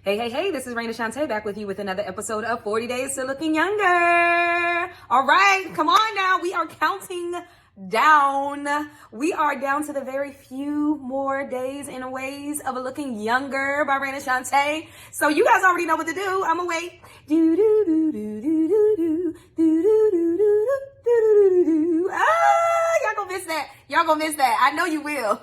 Hey, this is Reina Shaunte back with you with another episode of 40 Days to Looking Younger. All right, come on now. We are counting down. We are down to the very few more days and ways of looking younger by Reina Shaunte. So you guys already know what to do. I'm gonna wait. Do do do do do do do do do do do do do. Ah, y'all gonna miss that. Y'all gonna miss that. I know you will.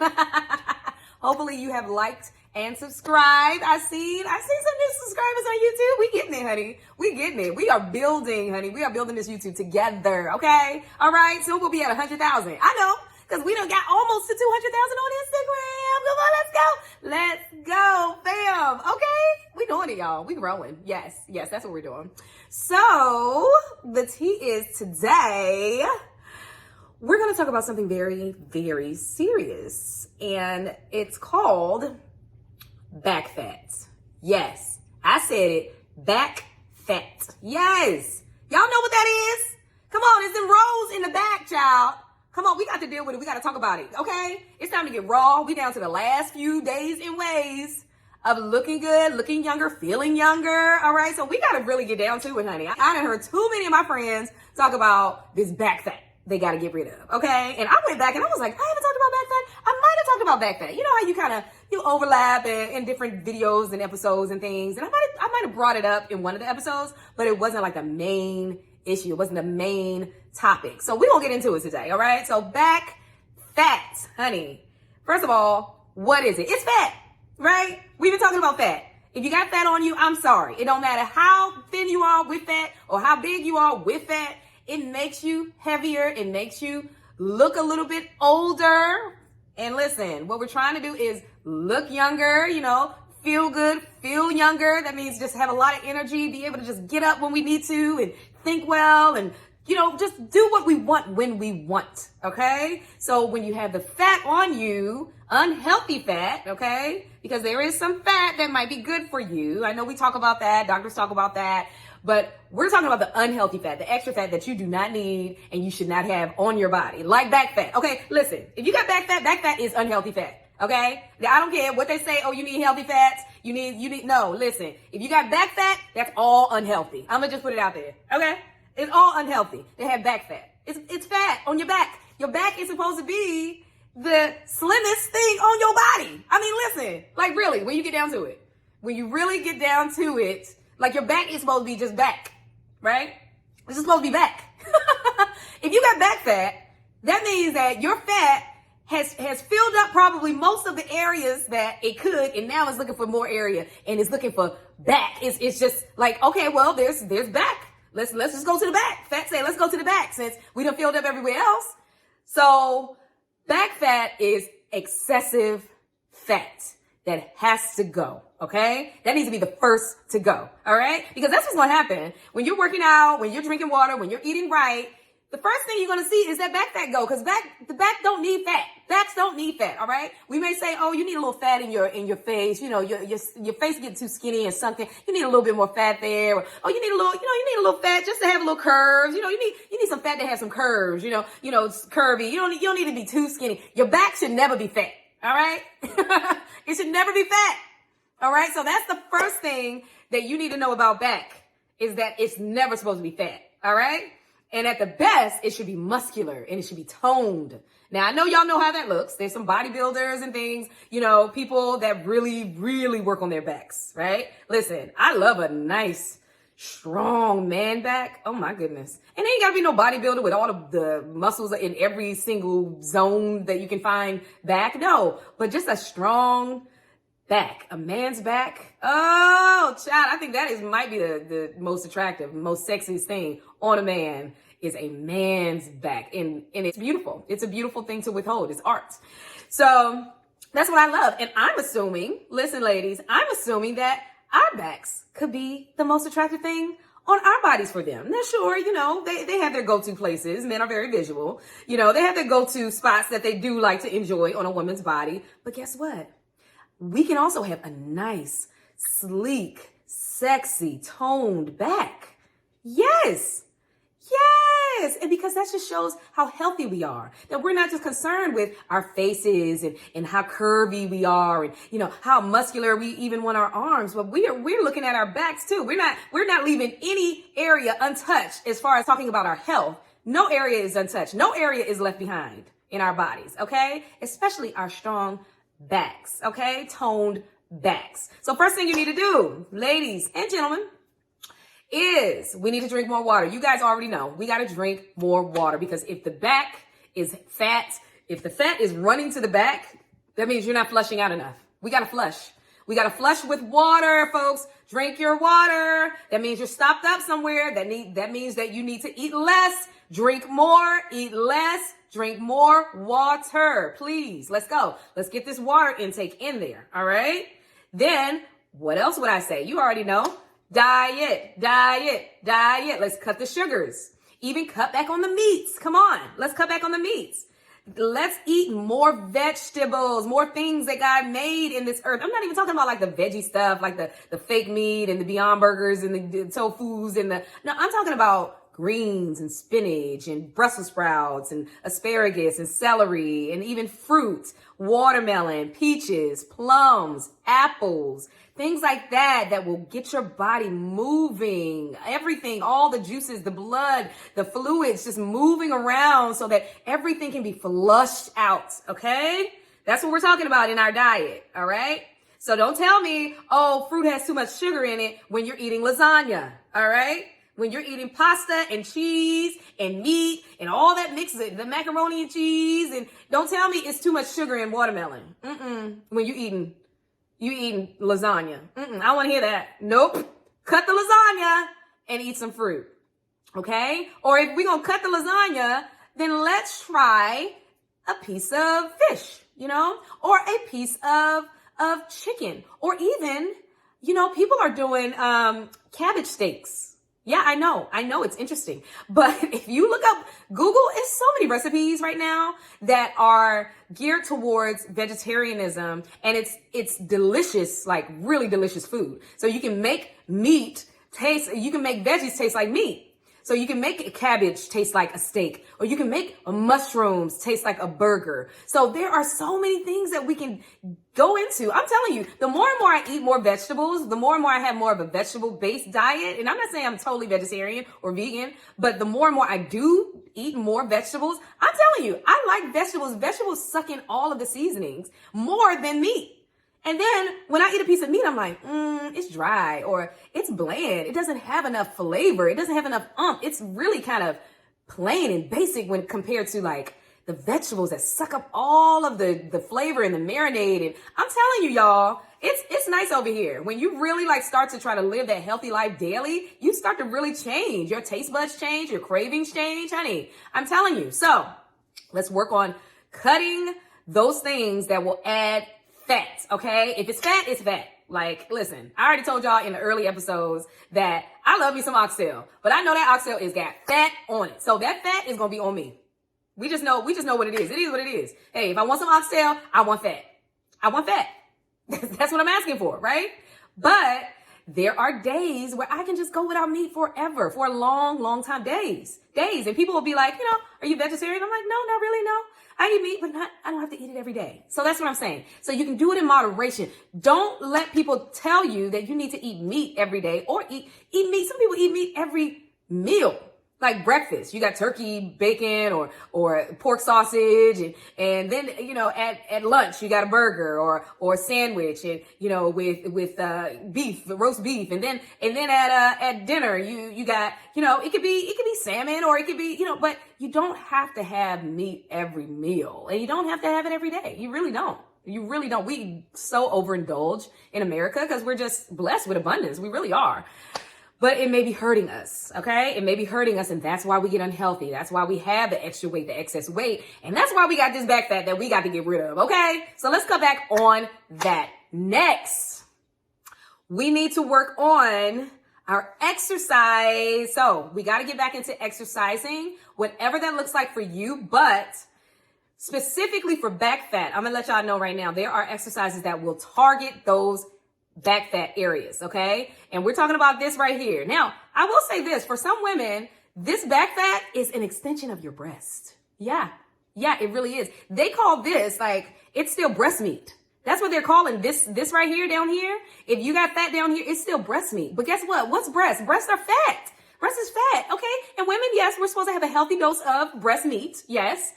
Hopefully you have liked and subscribed. I seen some new subscribers on YouTube. We getting it, honey. We getting it. We are building, honey. We are building this YouTube together, okay? All right, soon we'll be at 100,000. I know, because we done got almost to 200,000 on Instagram. Let's go, fam. Okay? We doing it, y'all. We growing. Yes, that's what we're doing. So, the tea is today, we're going to talk about something very, very serious. And it's called back fat. Yes, I said it. Back fat. Yes. Y'all know what that is? Come on, it's them rolls in the back, child. Come on, we got to deal with it. We got to talk about it, okay? It's time to get raw. We down to the last few days and ways of looking good, looking younger, feeling younger, all right? So we got to really get down to it, honey. I done heard too many of my friends talk about this back fat they got to get rid of, okay? And I went back and I was like, I haven't talked about back fat. I might have talked about back fat. You know how you overlap in different videos and episodes and things. And I might have brought it up in one of the episodes, but it wasn't like the main issue. It wasn't the main topic. So we're going to get into it today, all right? So back fat, honey. First of all, what is it? It's fat, right? We've been talking about fat. If you got fat on you, I'm sorry. It don't matter how thin you are with fat or how big you are with fat. It makes you heavier. It makes you look a little bit older. And listen, what we're trying to do is look younger, feel good, feel younger. That means just have a lot of energy, be able to just get up when we need to and think well and, just do what we want when we want, okay? So when you have the fat on you, unhealthy fat, okay? Because there is some fat that might be good for you. I know we talk about that. Doctors talk about that. But we're talking about the unhealthy fat, the extra fat that you do not need and you should not have on your body, like back fat. Okay, listen, if you got back fat is unhealthy fat. Okay? Now, I don't care what they say, oh, you need healthy fats. No, listen, if you got back fat, that's all unhealthy. I'm gonna just put it out there. Okay? It's all unhealthy. They have back fat. It's fat on your back. Your back is supposed to be the slimmest thing on your body. I mean, listen, like really, when you get down to it, when you really get down to it, like your back is supposed to be just back, right? It's just supposed to be back. If you got back fat, that means that your fat has filled up probably most of the areas that it could, and now it's looking for more area, and it's looking for back. It's just like, okay, well, there's back. Let's just go to the back. Fat say, let's go to the back since we done filled up everywhere else. So back fat is excessive fat that has to go. Okay? That needs to be the first to go. All right? Because that's what's going to happen. When you're working out, when you're drinking water, when you're eating right, the first thing you're going to see is that back fat go. Because the back don't need fat. Backs don't need fat. All right? We may say, oh, you need a little fat in your face. Your face gets too skinny and sunken. You need a little bit more fat there. Or, oh, you need a little fat just to have a little curves. You need some fat to have some curves. It's curvy. You don't need to be too skinny. Your back should never be fat. All right? It should never be fat. All right, so that's the first thing that you need to know about back is that it's never supposed to be fat, all right? And at the best, it should be muscular and it should be toned. Now, I know y'all know how that looks. There's some bodybuilders and things, people that really, really work on their backs, right? Listen, I love a nice, strong man back. Oh, my goodness. And there ain't got to be no bodybuilder with all of the muscles in every single zone that you can find back. No, but just a strong back, a man's back. Oh, child, I think that might be the most attractive, most sexiest thing on a man is a man's back. And it's beautiful. It's a beautiful thing to withhold. It's art. So that's what I love. And I'm assuming, listen, ladies, I'm assuming that our backs could be the most attractive thing on our bodies for them. Now, sure, they have their go-to places. Men are very visual. They have their go-to spots that they do like to enjoy on a woman's body. But guess what? We can also have a nice, sleek, sexy, toned back. Yes. Yes, and because that just shows how healthy we are, that we're not just concerned with our faces and how curvy we are and, how muscular we even want our arms, but we're looking at our backs too. We're not leaving any area untouched as far as talking about our health. No area is untouched. No area is left behind in our bodies, okay? Especially our strong backs, okay? Toned backs. So first thing you need to do, ladies and gentlemen, is we need to drink more water. You guys already know we got to drink more water, because if the back is fat, if the fat is running to the back, that means you're not flushing out enough. We got to flush. We got to flush with water, folks. Drink your water. That means you're stopped up somewhere. That means that you need to eat less, drink more, eat less, drink more water. Please, let's go. Let's get this water intake in there. All right. Then what else would I say? You already know. Diet. Let's cut the sugars. Even cut back on the meats. Come on. Let's cut back on the meats. Let's eat more vegetables, more things that God made in this earth. I'm not even talking about like the veggie stuff, like the fake meat and the Beyond Burgers and the tofus no, I'm talking about greens and spinach and Brussels sprouts and asparagus and celery and even fruit, watermelon, peaches, plums, apples, things like that will get your body moving. Everything, all the juices, the blood, the fluids just moving around so that everything can be flushed out, okay? That's what we're talking about in our diet, all right? So don't tell me, oh, fruit has too much sugar in it when you're eating lasagna, all right? When you're eating pasta and cheese and meat and all that mixes, the macaroni and cheese, and don't tell me it's too much sugar in watermelon. When you eating lasagna. I don't want to hear that. Nope. Cut the lasagna and eat some fruit. Okay? Or if we're going to cut the lasagna, then let's try a piece of fish, or a piece of chicken, or even, people are doing cabbage steaks. Yeah, I know it's interesting. But if you look up Google, it's so many recipes right now that are geared towards vegetarianism, and it's delicious, like really delicious food. So you can make you can make veggies taste like meat. So you can make a cabbage taste like a steak, or you can make mushrooms taste like a burger. So there are so many things that we can go into. I'm telling you, the more and more I eat more vegetables, the more and more I have more of a vegetable-based diet. And I'm not saying I'm totally vegetarian or vegan, but the more and more I do eat more vegetables, I'm telling you, I like vegetables. Vegetables suck in all of the seasonings more than meat. And then when I eat a piece of meat, I'm like, it's dry, or it's bland. It doesn't have enough flavor. It doesn't have enough It's really kind of plain and basic when compared to like the vegetables that suck up all of the flavor and the marinade. And I'm telling you, y'all, it's nice over here. When you really like start to try to live that healthy life daily, you start to really change. Your taste buds change, your cravings change, honey. I'm telling you. So let's work on cutting those things that will add fat, okay? If it's fat, it's fat. Like, listen, I already told y'all in the early episodes that I love me some oxtail, but I know that oxtail is got fat on it. So that fat is going to be on me. We just know what it is. It is what it is. Hey, if I want some oxtail, I want fat. I want fat. That's what I'm asking for, right? But there are days where I can just go without meat forever, for a long, long time, days. And people will be like, are you vegetarian? I'm like, no, not really, no. I eat meat, but I don't have to eat it every day. So that's what I'm saying. So you can do it in moderation. Don't let people tell you that you need to eat meat every day or eat meat. Some people eat meat every meal, like breakfast. You got turkey, bacon, or pork sausage. And then, at lunch, you got a burger or a sandwich and, with beef, roast beef. And then at dinner, you got, it could be salmon, or it could be, but you don't have to have meat every meal, and you don't have to have it every day. You really don't. We so overindulge in America because we're just blessed with abundance. We really are. But it may be hurting us, okay? It may be hurting us, and that's why we get unhealthy. That's why we have the extra weight, the excess weight, and that's why we got this back fat that we got to get rid of, okay? So let's cut back on that. Next, we need to work on our exercise. So we got to get back into exercising, whatever that looks like for you, but specifically for back fat, I'm going to let y'all know right now, there are exercises that will target those back fat areas, okay? And we're talking about this right here. Now, I will say this, for some women, This back fat is an extension of your breast. Yeah, it really is. They call this, like, it's still breast meat. That's what they're calling this right here, down here. If you got fat down here, it's still breast meat. But guess what? What's breast? Breasts are fat. Breast is fat, okay? And women, yes, we're supposed to have a healthy dose of breast meat, yes.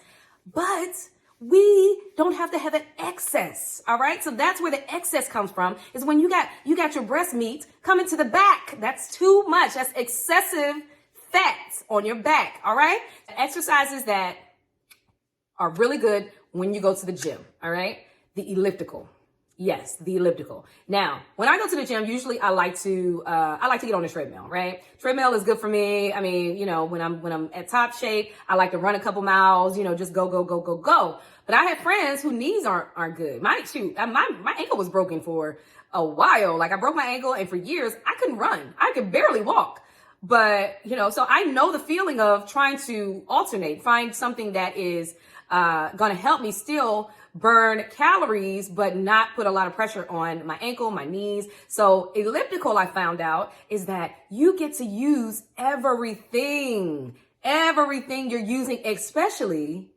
But we don't have to have an excess, all right? So that's where the excess comes from, is when you got your breast meat coming to the back. That's too much. That's excessive fat on your back, all right? Exercises that are really good when you go to the gym, all right? The elliptical. Yes, the elliptical. Now, when I go to the gym, usually I like to get on the treadmill, right? Treadmill is good for me. I mean, you know, when I'm at top shape, I like to run a couple miles, you know, just go. But I have friends whose knees aren't good. My ankle was broken for a while. Like, I broke my ankle, and for years I couldn't run. I could barely walk. But, you know, so I know the feeling of trying to alternate, find something that is going to help me still burn calories, but not put a lot of pressure on my ankle, my knees. So elliptical, I found out, is that you get to use everything you're using, especially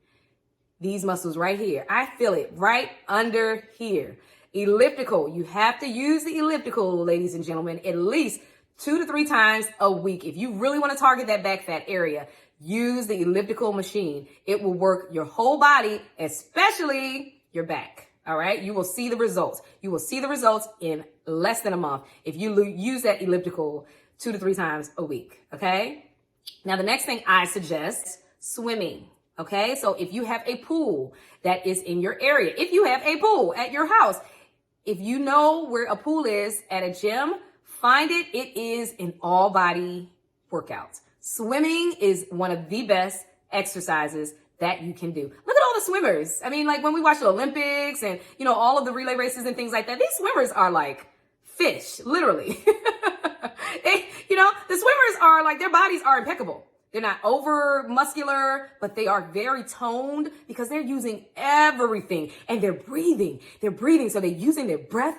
these muscles right here. I feel it right under here. Elliptical. You have to use the elliptical, ladies and gentlemen, at least 2 to 3 times a week. If you really want to target that back fat area, use the elliptical machine. It will work your whole body, especially your back. All right. You will see the results. You will see the results in less than a month if you use that elliptical 2 to 3 times a week. Okay. Now, the next thing I suggest, swimming. Okay. So if you have a pool that is in your area, if you have a pool at your house, if you know where a pool is at a gym, find it. It is an all body workout. Swimming is one of the best exercises that you can do. Look at all the swimmers. I mean, like, when we watch the Olympics and, you know, all of the relay races and things like that, these swimmers are like fish, literally. You know, the swimmers are like, their bodies are impeccable. They're not over muscular, but they are very toned because they're using everything, and they're breathing. So they're using their breath.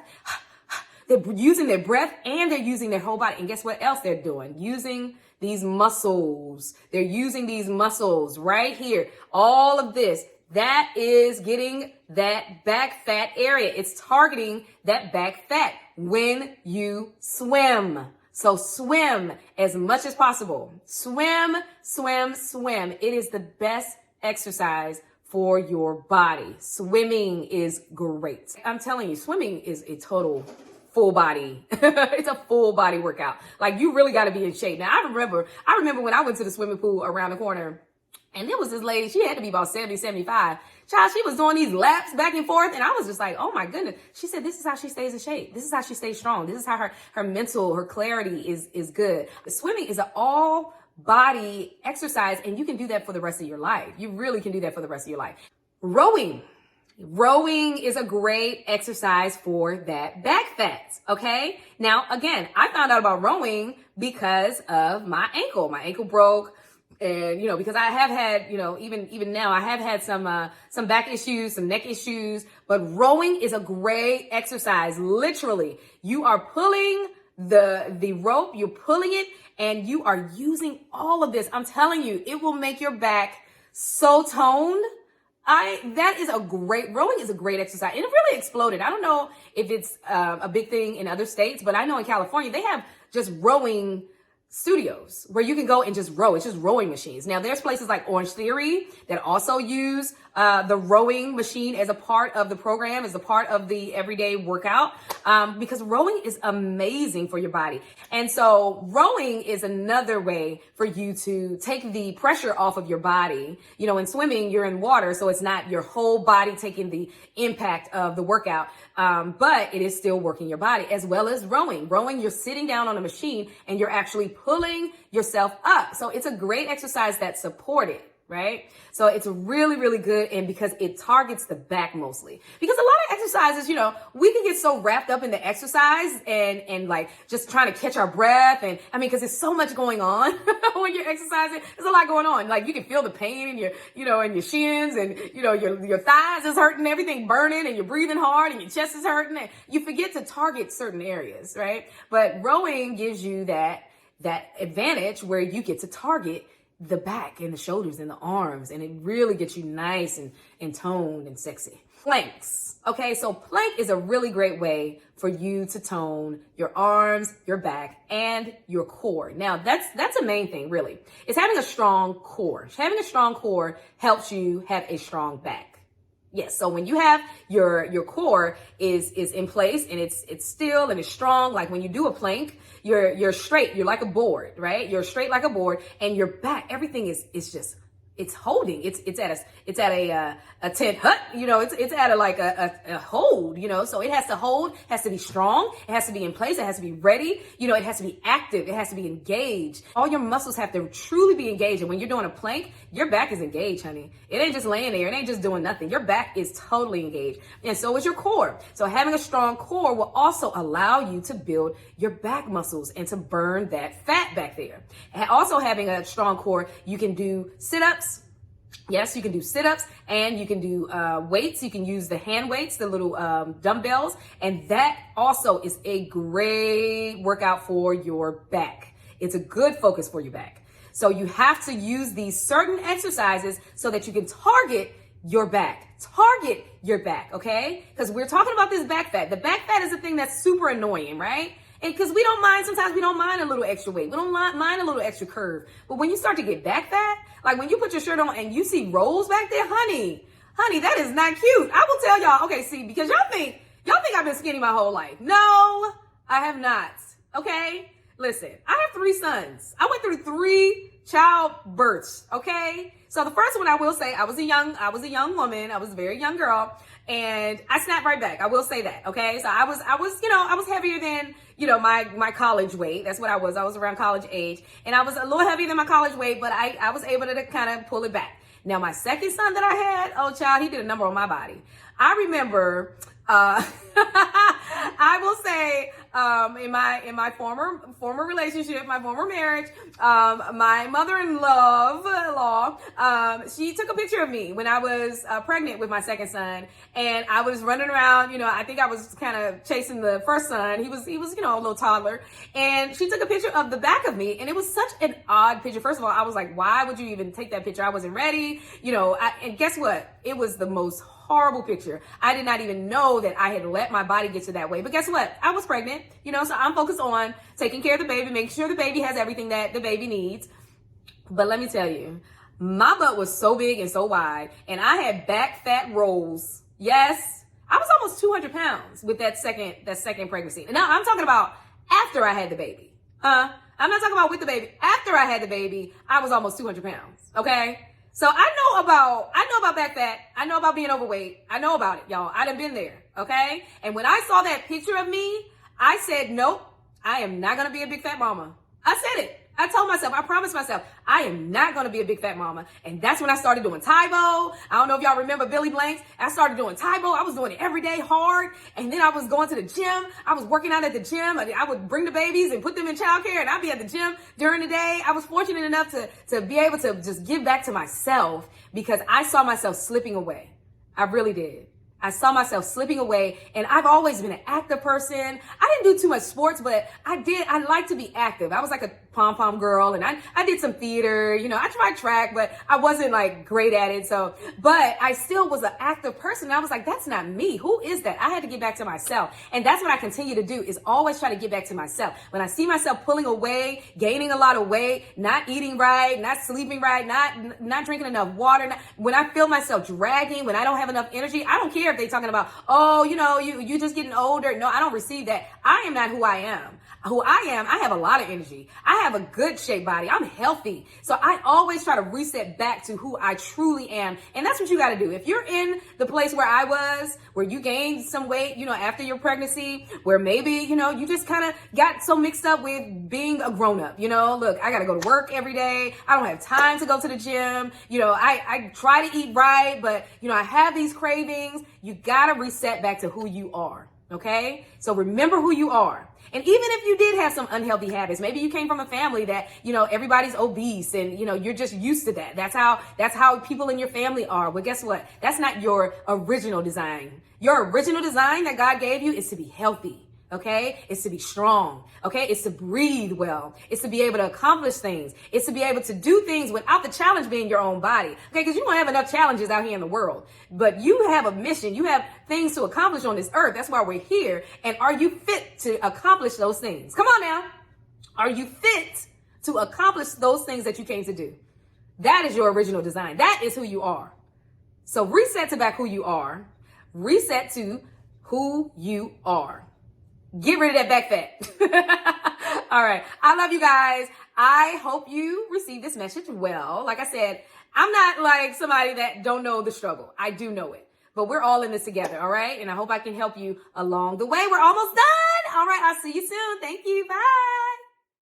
They're using their breath, and they're using their whole body. And guess what else they're doing? Using these muscles. They're using these muscles right here. All of this, that is getting that back fat area. It's targeting that back fat when you swim. So swim as much as possible. Swim. It is the best exercise for your body. Swimming is great. I'm telling you, swimming is a total full body. It's a full body workout. Like, you really got to be in shape. Now, I remember when I went to the swimming pool around the corner, and there was this lady, she had to be about 70, 75. Child, she was doing these laps back and forth, and I was just like, oh my goodness. She said, this is how she stays in shape. This is how she stays strong. This is how her mental, her clarity is good. Swimming is an all body exercise, and you can do that for the rest of your life. You really can do that for the rest of your life. Rowing is a great exercise for that back fat. Okay. Now, again, I found out about rowing because of my ankle. My ankle broke. And, you know, because I have had, you know, even now I have had some back issues, some neck issues, but rowing is a great exercise. Literally, you are pulling the rope, you're pulling it, and you are using all of this. I'm telling you, it will make your back so toned. Rowing is a great exercise. And it really exploded. I don't know if it's a big thing in other states, but I know in California, they have just rowing studios where you can go and just row. It's just rowing machines. Now, there's places like Orange Theory that also use the rowing machine as a part of the program, as a part of the everyday workout, because rowing is amazing for your body. And so rowing is another way for you to take the pressure off of your body. You know, in swimming, you're in water, so it's not your whole body taking the impact of the workout, but it is still working your body, as well as rowing. Rowing, you're sitting down on a machine and you're actually pulling yourself up. So it's a great exercise that's supported, right? So it's really, really good. And because it targets the back mostly, because a lot of exercises, you know, we can get so wrapped up in the exercise and like just trying to catch our breath. And I mean, because there's so much going on when you're exercising, there's a lot going on. Like, you can feel the pain in your, you know, in your shins, and, you know, your thighs is hurting, everything burning, and you're breathing hard, and your chest is hurting, and you forget to target certain areas, right? But rowing gives you that that advantage where you get to target the back and the shoulders and the arms, and it really gets you nice and toned and sexy. Planks. Okay, so plank is a really great way for you to tone your arms, your back, and your core. Now, that's a main thing, really. It's having a strong core. Having a strong core helps you have a strong back. Yes, so when you have your core is in place and it's still and it's strong, like when you do a plank, you're straight, you're like a board, right? You're straight like a board, and your back, everything is just, it's holding. It's at a tent hut, you know. It's at a hold, you know. So it has to hold, has to be strong, it has to be in place, it has to be ready, you know. It has to be active, it has to be engaged. All your muscles have to truly be engaged. And when you're doing a plank, your back is engaged, honey. It ain't just laying there. It ain't just doing nothing. Your back is totally engaged, and so is your core. So having a strong core will also allow you to build your back muscles and to burn that fat back there. And also having a strong core, you can do sit-ups. Yes, you can do sit-ups, and you can do weights. You can use the hand weights, the little dumbbells, and that also is a great workout for your back. It's a good focus for your back. So you have to use these certain exercises so that you can target your back. Target your back, okay? Because we're talking about this back fat. The back fat is the thing that's super annoying, right? And because we don't mind, sometimes we don't mind a little extra weight. We don't mind a little extra curve. But when you start to get back fat, like when you put your shirt on and you see rolls back there, honey, that is not cute. I will tell y'all, okay, see, because y'all think I've been skinny my whole life. No, I have not, okay? Listen, I have 3 sons. I went through 3 childbirths, okay? So the first one, I will say, I was a young woman. I was a very young girl, and I snapped right back. I will say that, okay? So I was heavier than, my college weight. That's what I was. I was around college age, and I was a little heavier than my college weight, but I was able to kind of pull it back. Now, my second son that I had, oh child, he did a number on my body. I remember, I will say, in my former relationship, my former marriage, my mother-in-law, she took a picture of me when I was pregnant with my second son, and I was running around. I think I was kind of chasing the first son. He was a little toddler, and she took a picture of the back of me, and it was such an odd picture. First of all, I was like, why would you even take that picture? I wasn't ready, and guess what? It was the most horrible picture. I did not even know that I had let my body get to that way. But guess what? I was pregnant, so I'm focused on taking care of the baby, making sure the baby has everything that the baby needs. But let me tell you, my butt was so big and so wide, and I had back fat rolls. Yes, I was almost 200 pounds with that second pregnancy. And now I'm talking about after I had the baby. I'm not talking about with the baby. After I had the baby, I was almost 200 pounds. Okay. So I know about back fat. I know about being overweight. I know about it, y'all. I done been there, okay? And when I saw that picture of me, I said, nope, I am not going to be a big fat mama. I said it. I told myself, I promised myself, I am not going to be a big fat mama. And that's when I started doing Tae Bo. I don't know if y'all remember Billy Blanks. I started doing Tae Bo. I was doing it every day hard. And then I was going to the gym. I was working out at the gym. I would bring the babies and put them in childcare, and I'd be at the gym during the day. I was fortunate enough to be able to just give back to myself because I saw myself slipping away. I really did. I saw myself slipping away, and I've always been an active person. I didn't do too much sports, but I like to be active. I was like a pom-pom girl, and I did some theater, I tried track, but I wasn't like great at it. But I still was an active person. And I was like, that's not me. Who is that? I had to get back to myself. And that's what I continue to do, is always try to get back to myself. When I see myself pulling away, gaining a lot of weight, not eating right, not sleeping right, not drinking enough water, when I feel myself dragging, when I don't have enough energy, I don't care if they're talking about, you just getting older. No, I don't receive that. I am not who I am. Who I am, I have a lot of energy. I have a good shaped body. I'm healthy. So I always try to reset back to who I truly am. And that's what you got to do. If you're in the place where I was, where you gained some weight, after your pregnancy, where maybe, you just kind of got so mixed up with being a grown up, look, I got to go to work every day. I don't have time to go to the gym. I try to eat right, but, I have these cravings. You got to reset back to who you are. Okay. So remember who you are. And even if you did have some unhealthy habits, maybe you came from a family that, everybody's obese and, you're just used to that. That's how people in your family are. Well, guess what? That's not your original design. Your original design that God gave you is to be healthy, Okay, it's to be strong. Okay, it's to breathe well. It's to be able to accomplish things. It's to be able to do things without the challenge being your own body. Okay, because you don't have enough challenges out here in the world, but you have a mission. You have things to accomplish on this earth. That's why we're here. And are you fit to accomplish those things? Come on now. Are you fit to accomplish those things that you came to do? That is your original design. That is who you are. So reset to back who you are. Reset to who you are. Get rid of that back fat. All right. I love you guys. I hope you receive this message well. Like I said, I'm not like somebody that don't know the struggle. I do know it, but we're all in this together. All right. And I hope I can help you along the way. We're almost done. All right. I'll see you soon. Thank you. Bye.